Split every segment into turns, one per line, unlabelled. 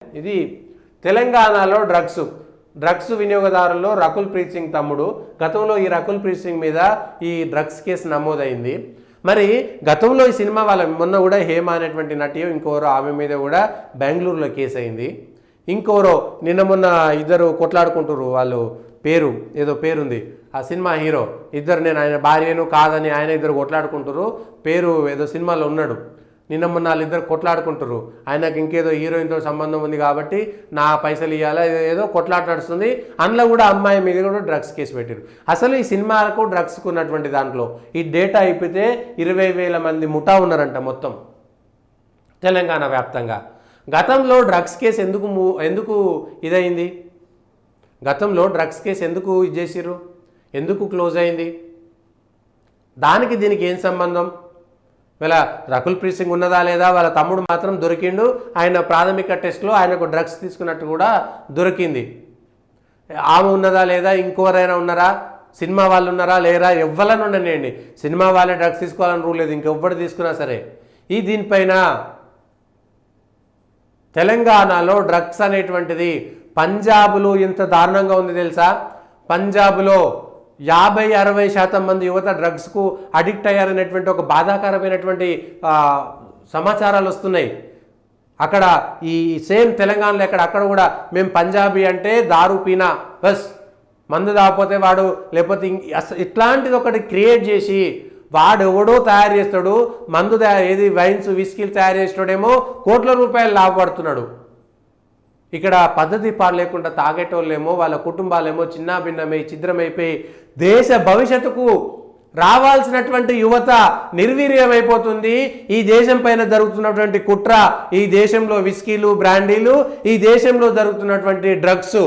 ఇది తెలంగాణలో డ్రగ్స్ వినియోగదారుల్లో రకుల్ ప్రీత్ సింగ్ తమ్ముడు. గతంలో ఈ రకుల్ ప్రీత్ సింగ్ మీద ఈ డ్రగ్స్ కేసు నమోదైంది. మరి గతంలో ఈ సినిమా వాళ్ళ మొన్న కూడా హేమ అనేటువంటి నటి ఇంకోరో ఆమె మీద కూడా బెంగళూరులో కేసు అయింది. ఇంకోరో నిన్న మొన్న ఇద్దరు కొట్లాడుకుంటారు, వాళ్ళు పేరు ఏదో పేరుంది ఆ సినిమా హీరో ఇద్దరు, నేను ఆయన భార్యను కాదని ఆయన ఇద్దరు కొట్లాడుకుంటారు, పేరు ఏదో సినిమాలో ఉన్నాడు. నిన్న మొన్న వాళ్ళిద్దరు కొట్లాడుకుంటారు, ఆయనకు ఇంకేదో హీరోయిన్తో సంబంధం ఉంది కాబట్టి నా పైసలు ఇవ్వాలా ఏదో కొట్లాట నడుస్తుంది. అందులో కూడా అమ్మాయి మీద కూడా డ్రగ్స్ కేసు పెట్టారు. అసలు ఈ సినిమాలకు డ్రగ్స్కు ఉన్నటువంటి దాంట్లో ఈ డేటా అయిపోతే 20,000 మంది ముఠా ఉన్నారంట మొత్తం తెలంగాణ వ్యాప్తంగా. గతంలో డ్రగ్స్ కేసు ఎందుకు ఇదైంది? గతంలో డ్రగ్స్ కేసు ఎందుకు ఇది చేసిర్రు? ఎందుకు క్లోజ్ అయింది? దానికి దీనికి ఏం సంబంధం? వీళ్ళ రకుల్ ప్రీత్ సింగ్ ఉన్నదా లేదా, వాళ్ళ తమ్ముడు మాత్రం దొరికిండు, ఆయన ప్రాథమిక టెస్ట్లో ఆయనకు డ్రగ్స్ తీసుకున్నట్టు కూడా దొరికింది. ఆమె ఉన్నదా లేదా, ఇంకోరైనా ఉన్నారా, సినిమా వాళ్ళు ఉన్నారా లేరా, ఎవ్వరని ఉండనియండి, సినిమా వాళ్ళే డ్రగ్స్ తీసుకోవాలని రూల్ లేదు, ఇంకెవ్వరు తీసుకున్నా సరే. దీనిపైన తెలంగాణలో డ్రగ్స్ అనేటువంటిది పంజాబ్లో ఎంత దారుణంగా ఉంది తెలుసా? పంజాబ్లో 50-60% మంది యువత డ్రగ్స్కు అడిక్ట్ అయ్యారనేటువంటి ఒక బాధాకరమైనటువంటి సమాచారాలు వస్తున్నాయి. అక్కడ ఈ సేమ్ తెలంగాణలో అక్కడ కూడా మేము పంజాబీ అంటే దారు పీనా బస్, మందు తాగిపోతే వాడు, లేకపోతే ఇట్లాంటిది ఒకటి క్రియేట్ చేసి వాడు ఎవడో తయారు చేస్తాడు, మందు ఏది వైన్స్ విస్కీలు తయారు చేసేటోడేమో కోట్ల రూపాయలు లాభపడుతున్నాడు. ఇక్కడ పద్ధతి పాడు లేకుండా తాగేటోళ్ళేమో వాళ్ళ కుటుంబాలేమో చిన్నాభిన్నమై ఛిద్రమైపోయి దేశ భవిష్యత్తుకు రావాల్సినటువంటి యువత నిర్వీర్యమైపోతుంది. ఈ దేశం పైన జరుగుతున్నటువంటి కుట్ర, ఈ దేశంలో విస్కీలు బ్రాండీలు, ఈ దేశంలో జరుగుతున్నటువంటి డ్రగ్స్,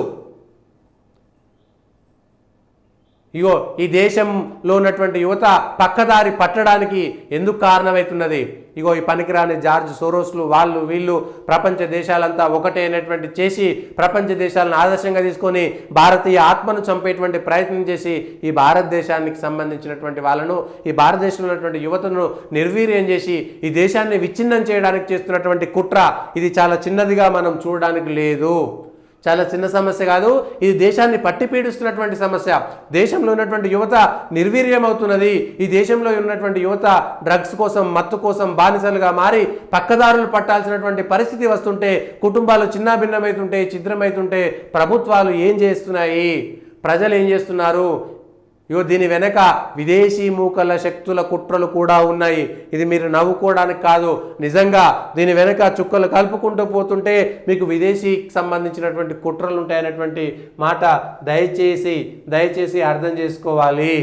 ఇగో ఈ దేశంలో ఉన్నటువంటి యువత పక్కదారి పట్టడానికి ఎందుకు కారణమవుతున్నది? ఇగో ఈ పనికిరాని జార్జ్ సోరోస్లు వాళ్ళు వీళ్ళు ప్రపంచ దేశాలంతా ఒకటే అనేటువంటి చేసి ప్రపంచ దేశాలను ఆదర్శంగా తీసుకొని భారతీయ ఆత్మను చంపేటువంటి ప్రయత్నం చేసి ఈ భారతదేశానికి సంబంధించినటువంటి వాళ్ళను, ఈ భారతదేశంలో ఉన్నటువంటి యువతను నిర్వీర్యం చేసి ఈ దేశాన్ని విచ్ఛిన్నం చేయడానికి చేస్తున్నటువంటి కుట్ర ఇది చాలా చిన్నదిగా మనం చూడడానికి లేదు. చాలా చిన్న సమస్య కాదు, ఇది దేశాన్ని పట్టి పీడిస్తున్నటువంటి సమస్య. దేశంలో ఉన్నటువంటి యువత నిర్వీర్యం అవుతున్నది. ఈ దేశంలో ఉన్నటువంటి యువత డ్రగ్స్ కోసం, మత్తు కోసం బానిసలుగా మారి పక్కదారులు పట్టాల్సినటువంటి పరిస్థితి వస్తుంటే, కుటుంబాలు చిన్నాభిన్నమవుతుంటే, ఛిద్రమవుతుంటే ప్రభుత్వాలు ఏం చేస్తున్నాయి, ప్రజలు ఏం చేస్తున్నారు? దీని వెనక విదేశీ మూకల శక్తుల కుట్రలు కూడా ఉన్నాయి. ఇది మీరు నవ్వుకోవడానికి కాదు, నిజంగా దీని వెనక చుక్కలు కలుపుకుంటూ పోతుంటే మీకు విదేశీకి సంబంధించినటువంటి కుట్రలు ఉంటాయనేటువంటి మాట దయచేసి అర్థం చేసుకోవాలి.